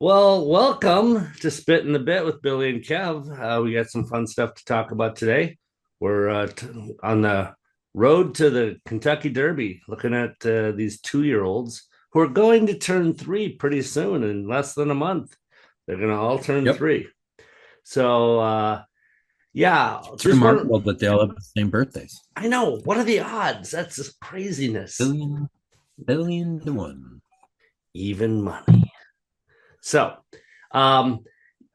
Well, welcome to Spit in the Bit with Billy and Kev. We got some fun stuff to talk about today. We're on the road to the Kentucky Derby, looking at these 2-year-olds who are going to turn three pretty soon in less than a month. They're going to all turn Yep. three. So, yeah, It's just want remarkable that they all have the same birthdays. I know, what are the odds? That's just craziness. Billion, billion to one. Even money. So, um,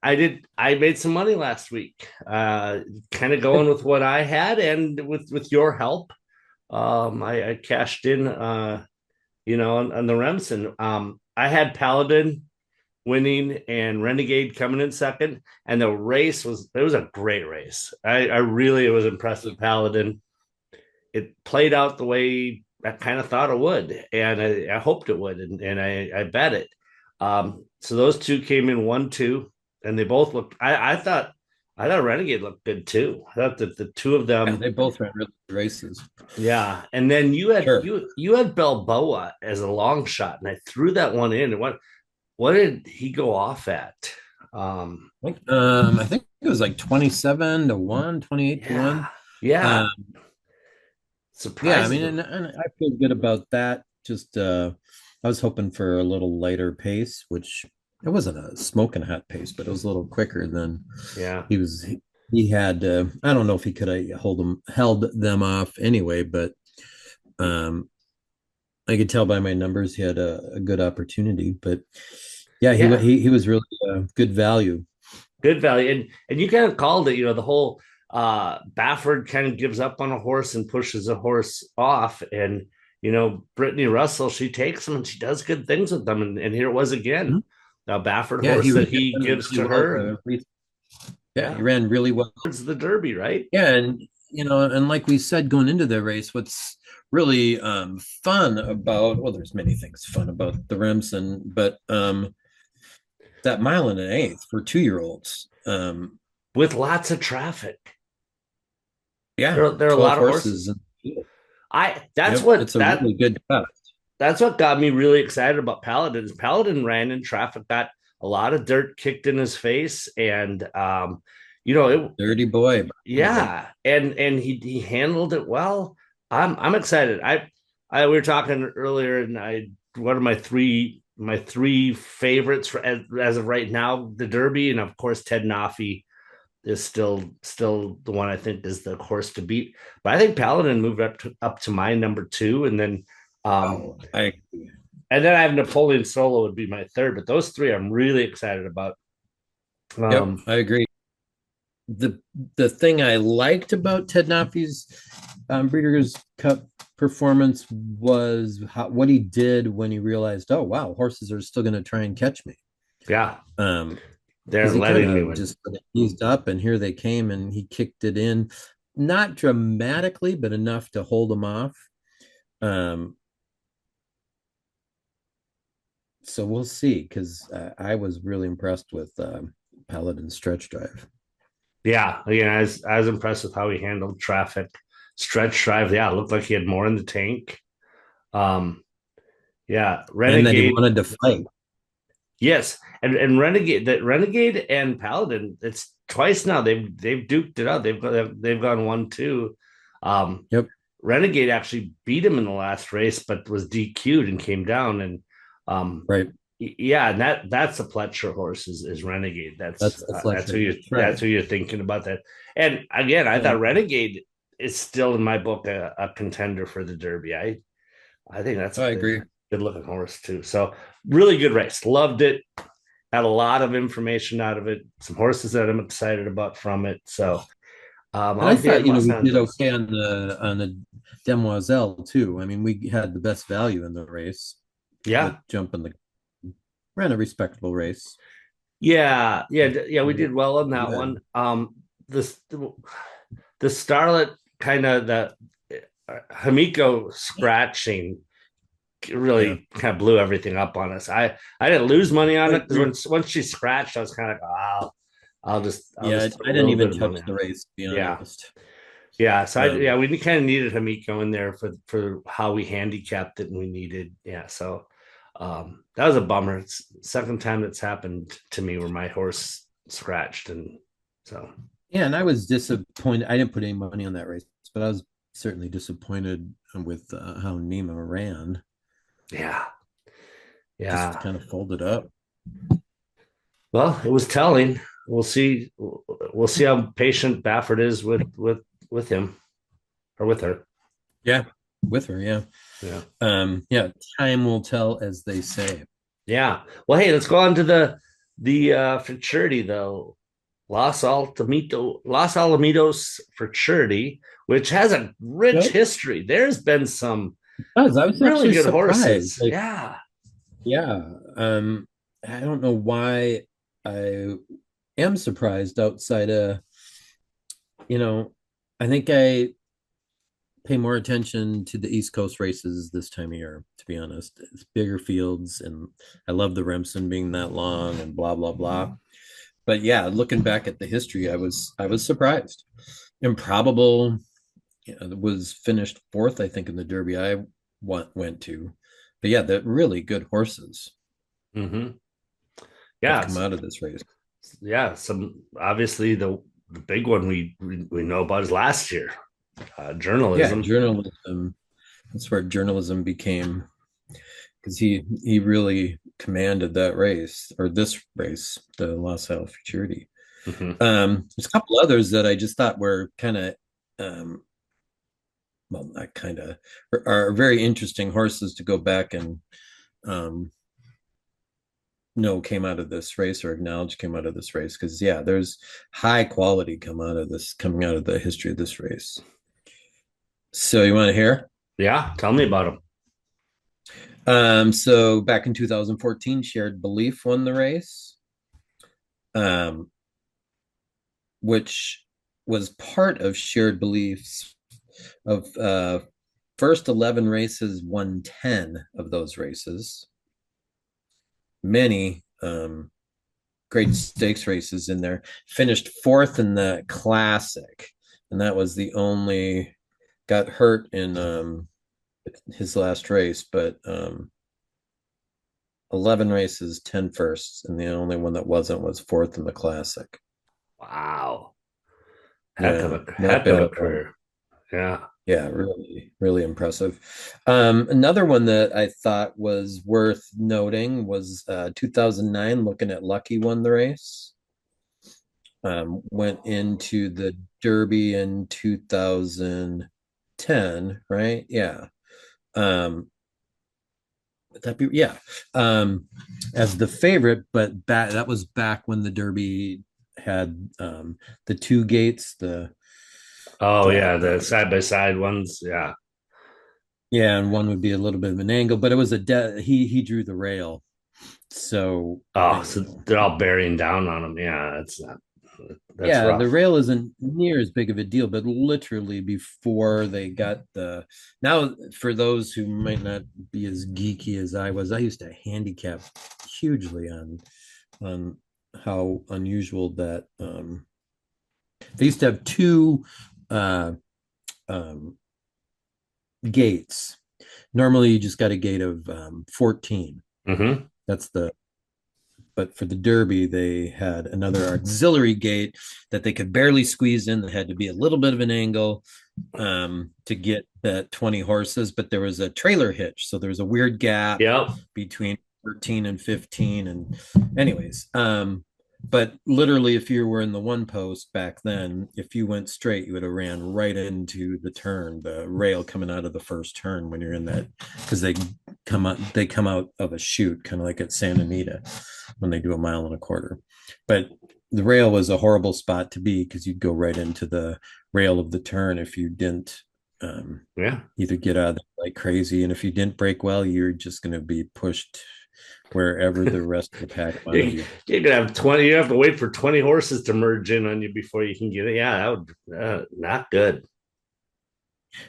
I made some money last week. Kind of going with what I had and with your help. I cashed in on the Remsen. I had Paladin winning and Renegade coming in second, and the race was a great race. I really was impressed with Paladin. It played out the way I kind of thought it would, and I hoped it would, and I bet it. So those two came in 1-2, and they both looked. I thought Renegade looked good too. I thought that the two of Yeah, them, they both ran really good races. yeah. And then you had Sure. you had Balboa as a long shot, and I threw that one in. And what did he go off at? Um, I think it was like 27 to 1, 28 to yeah, 1. yeah, Um, yeah, I mean, surprisingly, and I feel good about that. Just I was hoping for a little lighter pace, which it wasn't a smoking hot pace, but it was a little quicker than yeah. he had. I don't know if he could have held them off anyway, but um I could tell by my numbers he had a good opportunity, but yeah, Yeah, he was really good value. good value. And you kind of called it, the whole Baffert kind of gives up on a horse and pushes a horse off. And Brittany Russell, she takes them and she does good things with them. And here it was again. Mhm. A Baffert Yeah, horse he that ran he gives really to well. her, and Yeah, he yeah, ran really well. it's the Derby, right? Yeah, and and like we said going into the race, what's really fun about there's many things fun about the Remsen, but that mile and an eighth for 2-year-olds. With lots of traffic. Yeah, There are a 12 lot of horses. horses. I that's Yep, what it's a that really good cut. that's what got me really excited about Paladin. Paladin ran in traffic, got a lot of dirt kicked in his face, and it, Dirty boy. yeah, and he handled it well. I'm excited. We were talking earlier, and I one of my three favorites as of right now, the Derby, and of course Ted Nafi is still the one I think is the horse to beat. But I think Paladin moved up to my number two, um, Oh, I and then I have Napoleon Solo would be my third. But those three I'm really excited about. Yep, Um, I agree. The the thing I liked about Ted Nafi's Breeders' Cup performance was what he did when he realized, oh wow, horses are still going to try and catch me. yeah, Um, they're because he kind letting me of win. just eased up, and here they came, and he kicked it in, not dramatically, but enough to hold them off. Um, so we'll see, because I was really impressed with Paladin's stretch drive. Yeah, I was impressed with how he handled traffic. Stretch drive, yeah, it looked like he had more in the tank. Um, yeah, And that he Renegade, wanted to fight. yes, and Renegade and Paladin. It's twice now they've duked it out. They've gone 1-2. Um, Yep. Renegade actually beat him in the last race, but was DQ'd and came down. And um, Right. yeah, and that's a Pletcher horse is Renegade. That's the That's who Fletcher. you That's that's right. who you're thinking about that. And again, I thought And Renegade is still in my book a contender for the Derby. I think that's a I good agree. good looking horse too. So really good race. Loved it. Had a lot of information out of it. Some horses that I'm excited about from it. So And I I'll be thought, at Los we did Angeles. okay on the Demoiselle too. I mean, we had the best value in the race with Yeah, jumping the ran a respectable race. yeah. We Yeah, did well on that good. one. This the Starlet kind of the Hamiko scratching Yeah, really kind of blew everything up on us. I didn't lose money on I it because agree. once she scratched, I was kind of like, oh, I'll just Yeah, throw I a didn't little bit even of touch money. the race, to be Yeah, honest. yeah. So Um, we kind of needed Hamiko in there for how we handicapped it, and we needed, yeah. So That was a bummer. It's the second time that's happened to me where my horse scratched, and so Yeah, and I was disappointed. I didn't put any money on that race, but I was certainly disappointed with how Nima ran. yeah, Just yeah. kind of folded up. Well, it was telling. We'll see. We'll see how patient Baffert is with him or with her. Yeah, with her. Yeah. Yeah, Yeah. Time will tell, as they say. yeah. Well, hey, let's go on to the fraternity though. Los Alamitos fraternity, which has a rich Yep. history. There's been some I was really actually good surprised. horses. Like, Yeah. yeah. I don't know why I am surprised outside of, you know, I think I pay more attention to the East Coast races this time of year, to be honest. It's bigger fields, and I love the Remsen being that long and blah blah blah. But yeah, looking back at the history, I was surprised. Improbable, was finished fourth, I think, in the Derby I went to. But yeah, the really good horses Mm-hmm. have Yeah. come out of this race. Yeah. Some obviously the big one we know about is last year. Yeah, Journalism. journalism. That's where journalism became, because he really commanded that race, or this race, the Los Alamitos Futurity. Mm-hmm. There's a couple others that I just thought were kind of, um, well, not kind of, are very interesting horses to go back and um, know came out of this race, or acknowledge came out of this race. Because yeah, there's high quality coming out of the history of this race. So you want to hear? Yeah. Tell me about them. So back in 2014, Shared Belief won the race, um, which was part of Shared Beliefs of first 11 races, won 10 of those races. Many great stakes races in there. Finished fourth in the Classic, and that was the only, got hurt in his last race, but 11 races, 10 firsts, and the only one that wasn't was fourth in the Classic. Wow. Yeah, not Heck of bad a at all. career. Yeah. Yeah, really, really impressive. Another one that I thought was worth noting was 2009. Looking at Lucky won the race. Went into the Derby in 2010, right? Yeah. Um, would that be, yeah. Um, as the favorite, but that was back when the Derby had the two gates, Oh the yeah, the side by side ones. Yeah. yeah, and one would be a little bit of an angle, but it was he drew the rail. So, Oh, so you know, they're all bearing down on them. Yeah, it's not. That's yeah, the rough. rail isn't near as big of a deal, but literally before they got the, now for those who might not be as geeky as I was, I used to handicap hugely on how unusual that they used to have two uh um gates. Normally you just got a gate of 14. Mm-hmm. That's the, but for the Derby, they had another auxiliary gate that they could barely squeeze in. That had to be a little bit of an angle to get that 20 horses, but there was a trailer hitch. So there was a weird gap Yep. between 13 and 15. And, anyways, but literally, if you were in the one post back then, if you went straight, you would have ran right into the turn, the rail coming out of the first turn when you're in that, because they come out of a chute, kind of like at Santa Anita when they do a mile and a quarter. But the rail was a horrible spot to be, because you'd go right into the rail of the turn if you didn't Yeah. either get out of there like crazy. And if you didn't break well, you're just going to be pushed wherever the rest of the pack wanted you, you. you're gonna have 20. You have to wait for 20 horses to merge in on you before you can get it. Yeah, that would not good.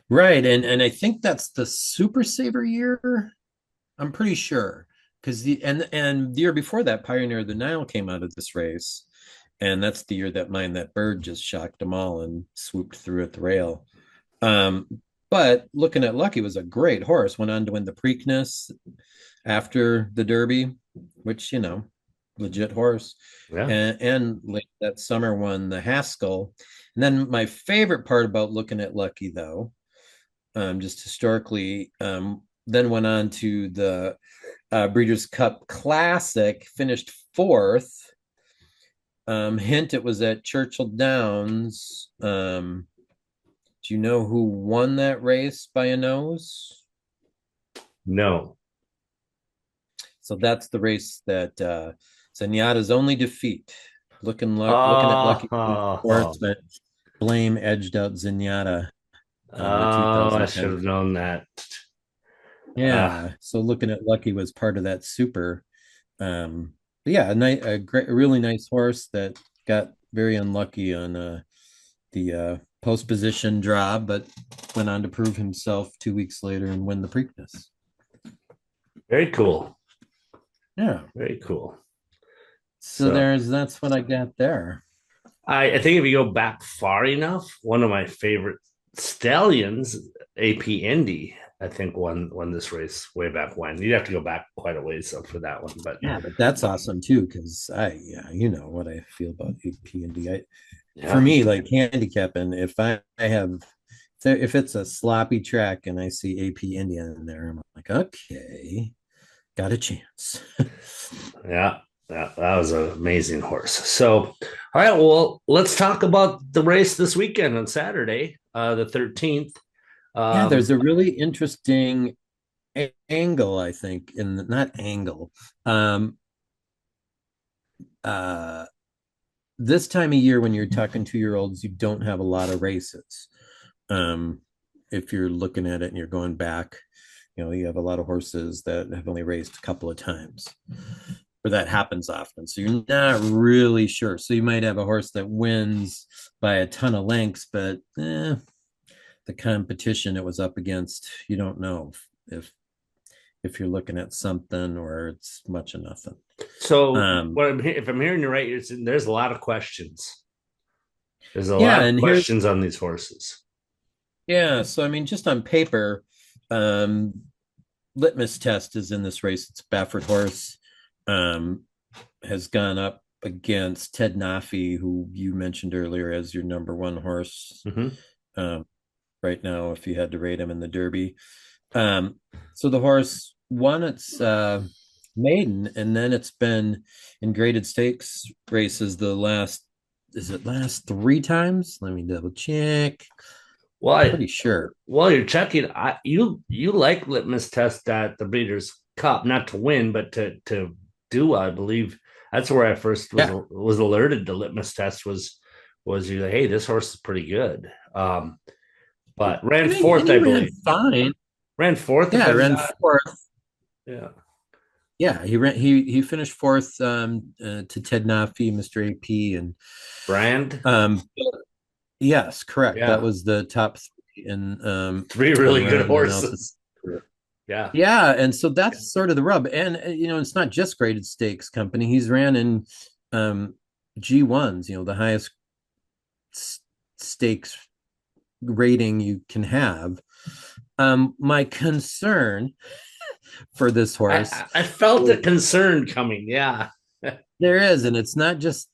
Right. And I think that's the Super Saver year. I'm pretty sure. Because the year before that, Pioneer of the Nile came out of this race. And that's the year that Mind That Bird just shocked them all and swooped through at the rail. Um, but looking at Lucky, was a great horse. Went on to win the Preakness. after the Derby, which, legit horse. Yeah. And late that summer won the Haskell. And then my favorite part about looking at Lucky, though, just historically, then went on to the Breeders' Cup Classic, finished fourth. Hint, it was at Churchill Downs. Do you know who won that race by a nose? No. So that's the race that Zenyatta's only defeat. Looking at Lucky Oh, fourth, but Blame edged out Zenyatta the I 2010. should have known that. Uh, Yeah, so looking at Lucky was part of that super. But yeah, a really nice horse that got very unlucky on the post position draw, but went on to prove himself 2 weeks later and win the Preakness. very cool. Yeah. Very cool. So So that's what I got there. I think if you go back far enough, one of my favorite stallions, AP Indy, I think won this race way back when. You'd have to go back quite a ways up for that one, but Yeah, but that's awesome too, because you know what I feel about AP and D. For yeah, me, like handicapping, if it's a sloppy track and I see AP Indian in there, I'm like, okay, got a chance. yeah, that was an amazing horse. So, all right, well, let's talk about the race this weekend on Saturday, the 13th. Yeah, there's Um, a really interesting angle, I think, not angle. Um, uh, this time of year when you're talking 2 year olds, you don't have a lot of races. Um, if you're looking at it and you're going back, you have a lot of horses that have only raced a couple of times, or that happens often. So you're not really sure. So you might have a horse that wins by a ton of lengths, but the competition it was up against, you don't know if if you're looking at something or it's much of nothing. so, Um, if I'm hearing you right, there's a lot of questions. There's a yeah, lot of and here's questions on these horses. yeah. So I mean, just on paper, um, litmus test is in this race. It's Baffert horse. Um, has gone up against Ted Nafi, who you mentioned earlier as your number one horse Mm-hmm. um, right now, if you had to rate him in the Derby. So the horse won its maiden, and then it's been in graded stakes races the last 3 times? Let me double check. Well, Pretty sure. while you're checking, you like litmus test at the Breeders' Cup, not to win, but to do. I believe that's where I first Yeah. was alerted to litmus test was you like, hey, this horse is pretty good. But ran And fourth, he I ran believe. fine. Ran fourth, if Yeah, I'm ran not. fourth. Yeah, Yeah, he finished fourth to Ted Nafi, Mr. AP, and Brand. um, yes, correct. That Yeah, was the top three in three and really good rounding out the horses. Yeah. yeah, and so that's sort of the rub. And it's not just graded stakes company. He's ran in um G1s, the highest stakes rating you can have. My concern for this horse, I felt a concern coming. Yeah. there is, and it's not just,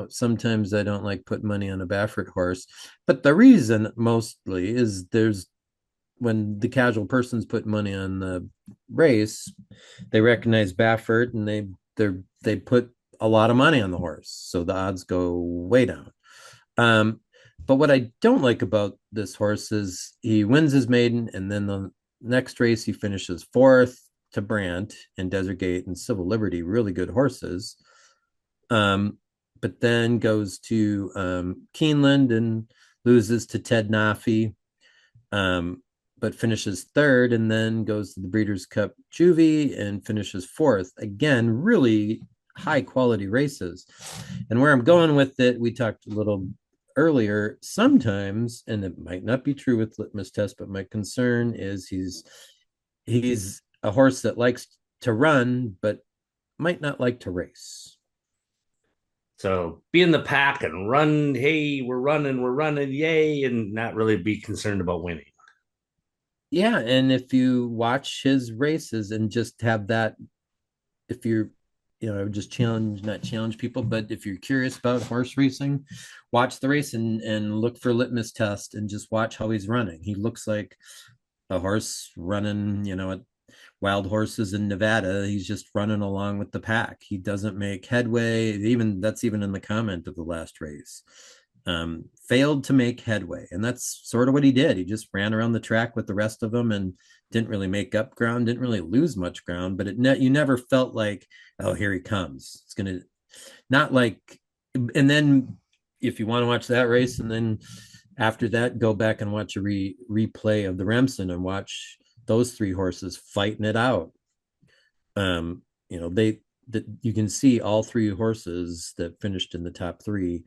sometimes I don't like putting money on a Baffert horse, but the reason mostly is there's when the casual person's putting money on the race, they recognize Baffert and they put a lot of money on the horse, so the odds go way down. Um, but what I don't like about this horse is he wins his maiden, and then the next race he finishes fourth to Brandt and Desert Gate and Civil Liberty, really good horses. Um, but then goes to Keeneland and loses to Ted Nafi, um, but finishes third, and then goes to the Breeders' Cup Juvie and finishes fourth. Again, really high quality races. And where I'm going with it, we talked a little earlier. Sometimes, and it might not be true with litmus test, but my concern is he's a horse that likes to run, but might not like to race. So be in the pack and run. Hey, we're running, yay, and not really be concerned about winning. Yeah, and if you watch his races and just have that, if you're, just challenge, not challenge people, but if you're curious about horse racing, watch the race and look for litmus test and just watch how he's running. He looks like a horse running, at wild horses in Nevada. He's just running along with the pack. He doesn't make headway. Even in the comment of the last race. Failed to make headway, and that's sort of what he did. He just ran around the track with the rest of them and didn't really make up ground, didn't really lose much ground, but you never felt like, oh, here he comes. It's gonna not like, and then if you want to watch that race, and then after that, go back and watch a replay of the Remsen and watch those three horses fighting it out. They that you can see all three horses that finished in the top three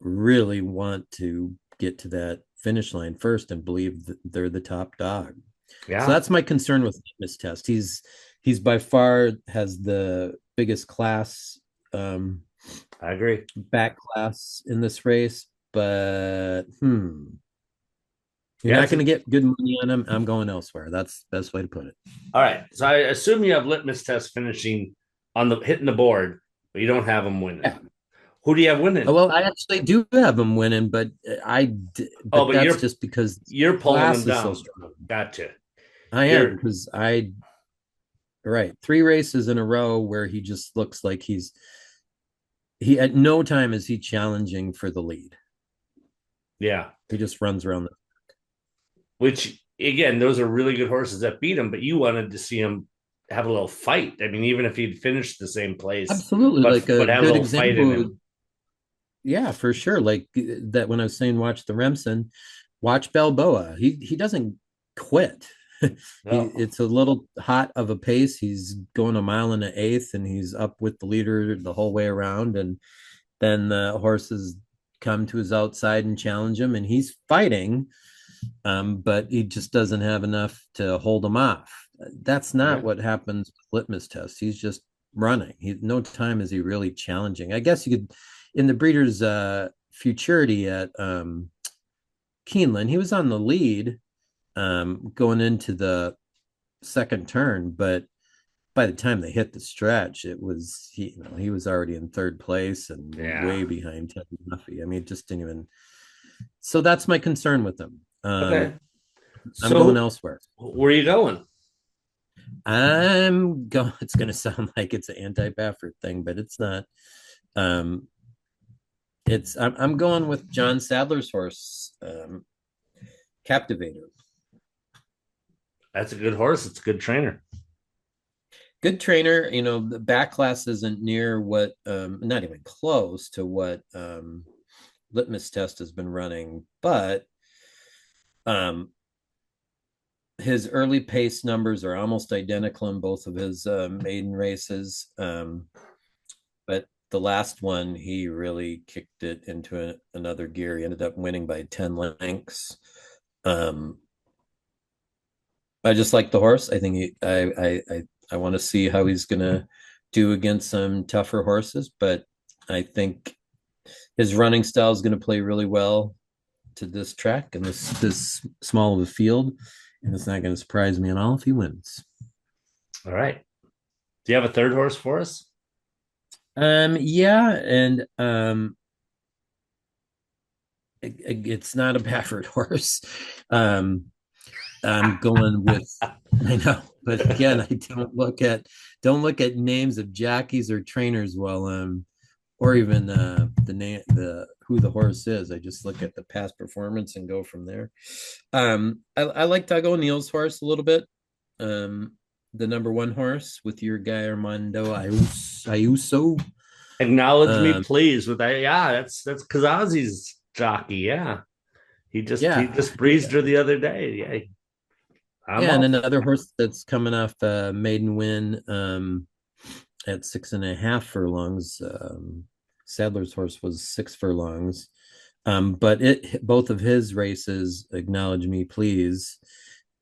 really want to get to that finish line first and believe that they're the top dog. So Yeah, that's my concern with Litmus Test. He's by far has the biggest class, I agree. back class in this race, but you're Yeah, not going to get good money on him. I'm going elsewhere. That's the best way to put it. all right. So I assume you have litmus test finishing on the hitting the board, but you don't have them winning. Yeah. Who do you have Oh, winning? well, I actually do have him winning, Oh, but but that's just because you're pulling them class is so down. strong. Gotcha. I am You're because right, three races in a row where he just looks like he at no time is he challenging for the lead. yeah. He just runs around. Which again, those are really good horses that beat him, but you wanted to see him have a little fight. I mean, even if he'd finished the same place, Absolutely, like a but have a good little fight in example. him. Yeah, for sure. Like that when I was saying watch the Remsen, watch Balboa. He doesn't quit. No. It's a little hot of a pace. He's going a mile and an eighth, and he's up with the leader the whole way around. And then the horses come to his outside and challenge him, and he's fighting, but he just doesn't have enough to hold him off. That's not Yeah. what happens with litmus tests. He's just running. No time is he really challenging. I guess you could, in the Breeders' Futurity at Keeneland, he was on the lead going into the second turn, but by the time they hit the stretch, it was he was already in third place and Yeah. way behind Ted Duffy. I mean, it just didn't even. So that's my concern with him. Okay. I'm going So elsewhere. where are you going? I'm going. It's going to sound like it's an anti-Baffert thing, but it's not. Um, I'm going with John Sadler's horse, Captivator. That's a good horse. It's a good trainer. Good trainer. The back class isn't near what, not even close to what Litmus Test has been running, but um, his early pace numbers are almost identical in both of his maiden races. But the last one, he really kicked it into another gear. He ended up winning by 10 lengths. Um, I just like the horse. I think I want to see how he's going to do against some tougher horses, but I think his running style is going to play really well to this track and this small of a field, and it's not going to surprise me at all if he wins. All right. Do you have a third horse for us? Yeah, and it's not a Baffert horse. Um, I'm going with I know, but again, I don't look at names of jockeys or trainers while or even the name the who the horse is. I just look at the past performance and go from there. I like Doug O'Neill's horse a little bit. Um, the number one horse with your guy Armando Ayuso. Acknowledge me, Um, please. With that, yeah, that's Kazazi's jockey. Yeah, he yeah, just breezed her the other day. Yeah, I'm yeah, and all another horse that's coming off a maiden win at 6.5 furlongs. Sadler's horse was 6 furlongs. But both of his races, acknowledge me, please.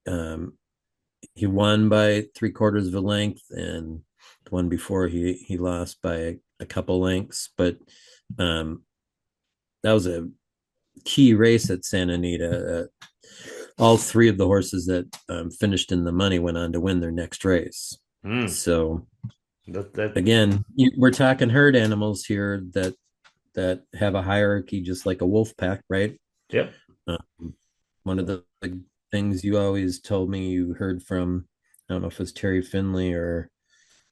Um, he won by 3/4 of a length, and the one before he lost by a couple lengths. But um, that was a key race at Santa Anita. all three of the horses that finished in the money went on to win their next race. Mm, So that again, we're talking herd animals here that have a hierarchy, just like a wolf pack, right? yep. Um, one of the things you always told me you heard from, I don't know if it's Terry Finley or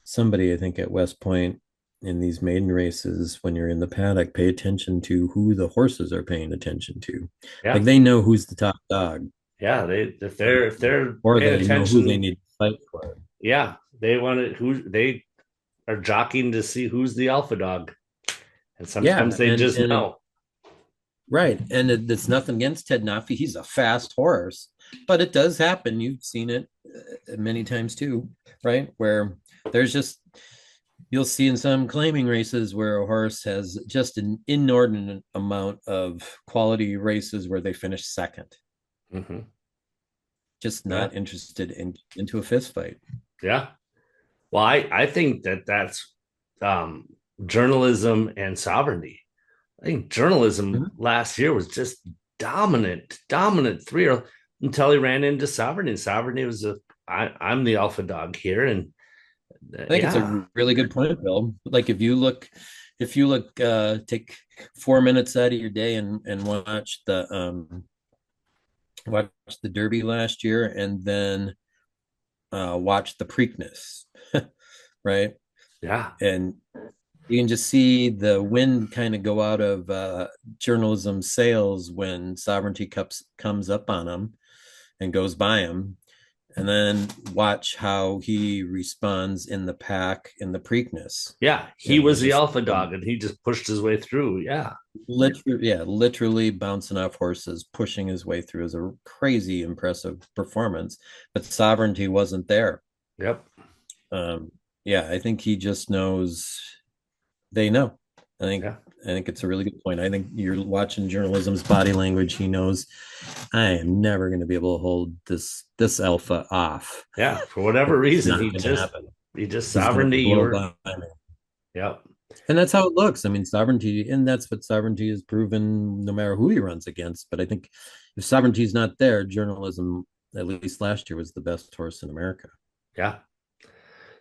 somebody, I think at West Point, in these maiden races, when you're in the paddock, pay attention to who the horses are paying attention to. Yeah. Like they know who's the top dog, Yeah. If they're or paying they know who they attention, need to fight for. yeah, they want to who they are jockeying to see who's the alpha dog. And sometimes Yeah, they just know. right, and it's nothing against Ted Nafi. He's a fast horse, but it does happen. You've seen it many times too, right? Where there's just you'll see in some claiming races where a horse has just an inordinate amount of quality races where they finish second, Hmm. just Yeah. not interested in into a fist fight. Yeah. Well, I think that's um, journalism and sovereignty. I think journalism Mhm. last year was just dominant three until he ran into sovereignty. And sovereignty was I'm the alpha dog here, and I think it's yeah, a really good point, Bill. Like if you look, take 4 minutes out of your day and watch the Derby last year, and then watch the Preakness, right? yeah, And you can just see the wind kind of go out of journalism sails when sovereignty comes up on them and goes by him, and then watch how he responds in the pack in the Preakness. yeah. He And was he's the just alpha dog, and he just pushed his way through. Yeah, literally bouncing off horses, pushing his way through. Is a crazy impressive performance, but sovereignty wasn't there. yep, Um, yeah, I think he just knows they know. I think yeah, I think it's a really good point. I think you're watching journalism's body language. He knows I am never going to be able to hold this alpha off. yeah. For whatever It's reason, not going to happen. he just He's going to sovereignty. blow You're by me. yep, And that's how it looks. I mean, sovereignty, and that's what sovereignty has proven no matter who he runs against. But I think if sovereignty is not there, journalism, at least last year, was the best horse in America. yeah.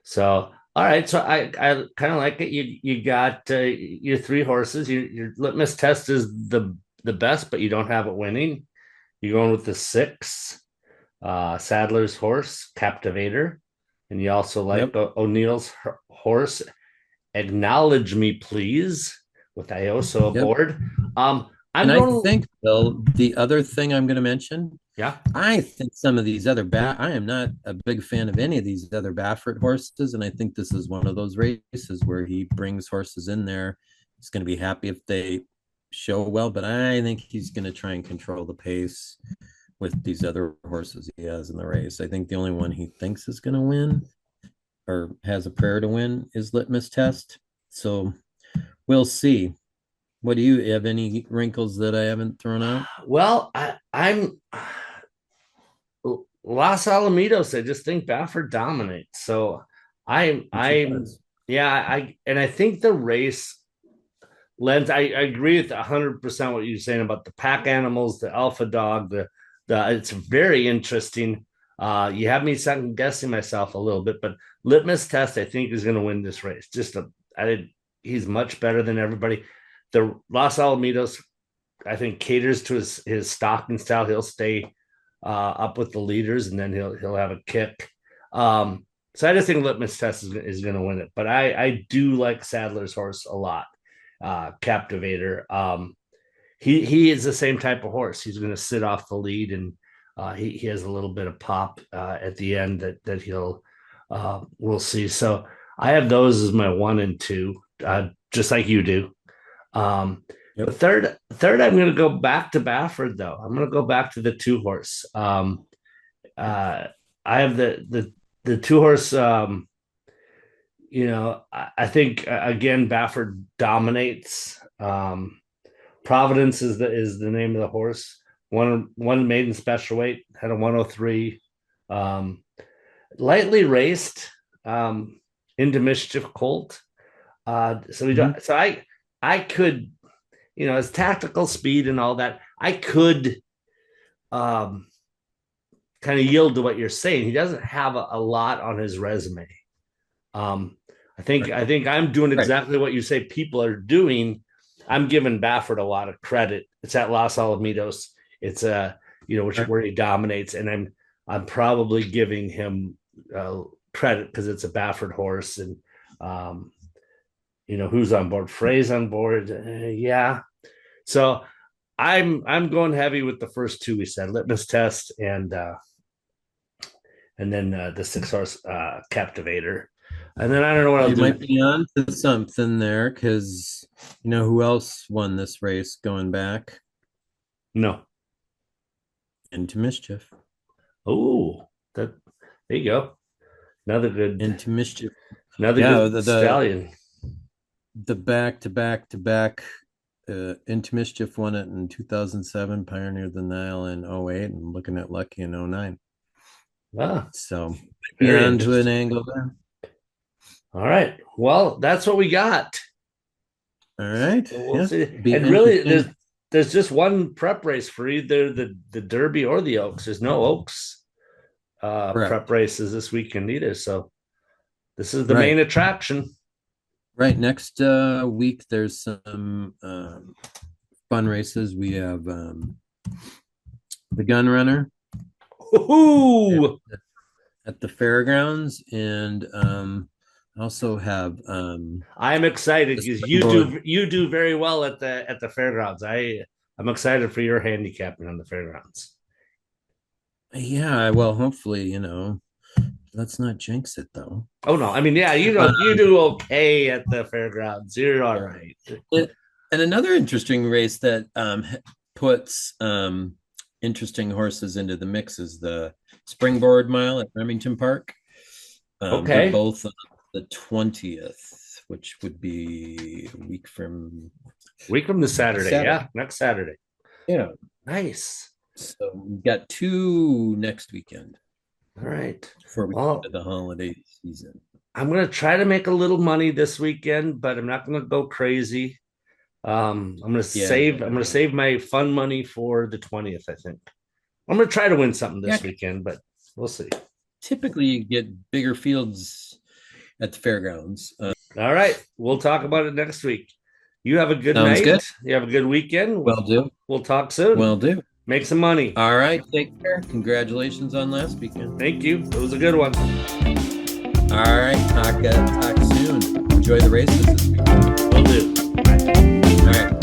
So, all right. So I kind of like it. You got your three horses. Your litmus test is the best, but you don't have it winning. You're going with the six, Sadler's horse, Captivator, and you also like Yep. O'Neill's horse, Acknowledge Me Please, with Ioso Yep. aboard. I'm And I going. think, Bill, the other thing I'm going to mention, Yeah, I think some of these other I am not a big fan of any of these other Baffert horses, and I think this is one of those races where he brings horses in there. He's going to be happy if they show well, but I think he's going to try and control the pace with these other horses he has in the race. I think the only one he thinks is going to win or has a prayer to win is Litmus Test. So we'll see. What do you have any wrinkles that I haven't thrown out? well, I'm Los Alamitos. I just think Baffert dominates. So He I'm does. yeah, I think the race lens. I agree with 100% what you're saying about the pack animals, the alpha dog, the it's very interesting. You have me second guessing myself a little bit, but Litmus Test, I think, is going to win this race. He's much better than everybody. The Los Alamitos, I think, caters to his stalking style. He'll stay up with the leaders, and then he'll have a kick. So I just think Litmus Test is going to win it, but I do like Sadler's horse a lot, Captivator. He is the same type of horse. He's going to sit off the lead, and he has a little bit of pop at the end that he'll we'll see. So I have those as my one and two, just like you do. The Yep. third, I'm going to go back to Baffert though. I'm going to go back to the two horse. Uh, I have the two horse. I think again Baffert dominates. Providence is the name of the horse. One maiden special weight, had a 103. Um, Lightly raced into Mischief Colt. So we Mhm. don't. So I could, his tactical speed and all that. I could um, kind of yield to what you're saying. He doesn't have a lot on his resume. Um, I think I'm doing Right. exactly what you say people are doing. I'm giving Baffert a lot of credit. It's at Los Alamitos. It's where he dominates, and I'm probably giving him credit because it's a Baffert horse, and um, who's on board. Frey's on board. Yeah, so I'm going heavy with the first two we said, Litmus Test and then the 6 horse Captivator. And then I don't know what I'll You do. might be on to something there because you know who else won this race going back No. into mischief. Oh, that there you go. Another good Into mischief. another Yeah, good stallion. the back to back to back into mischief won it in 2007, pioneered the Nile in 08, and looking at Lucky in 09. Ah, So very beyond to an interesting. angle there. All right. Well, that's what we got. All right. So we'll Yeah. see. Be And really, interesting. there's just one prep race for either the Derby or the Oaks. There's no Oaks prep Correct. races this weekend either. So this is the Right. main attraction. Right. Next week there's some fun races. We have the Gun Runner at, Ooh, at the fairgrounds, and also have I'm excited the because springboard. you do very well at the fairgrounds. I'm excited for your handicapping on the fairgrounds. Yeah, well, hopefully, let's not jinx it though. Oh no, I mean yeah, you Um, do okay at the fairgrounds. You're all right. and another interesting race that puts interesting horses into the mix is the Springboard Mile at Remington Park. They're Okay, both on the 20th, which would be a week from week from the Saturday. Saturday. Yeah, next Saturday. Yeah. Nice. So we've got two next weekend All right. before we get Well, to the holiday season. I'm gonna try to make a little money this weekend, but I'm not gonna go crazy. I'm gonna Yeah. save. I'm gonna save my fun money for the 20th. I think I'm gonna try to win something Yeah. this weekend, but we'll see. Typically, you get bigger fields at the fairgrounds. All right, we'll talk about it next week. You have a good Sounds good. night. You have a good weekend. Well do. We'll talk soon. Well do. Make some money. All right. Take care. Congratulations on last weekend. Thank you. It was a good one. All right. Talk soon. Enjoy the races this weekend. Will do. Bye. All right.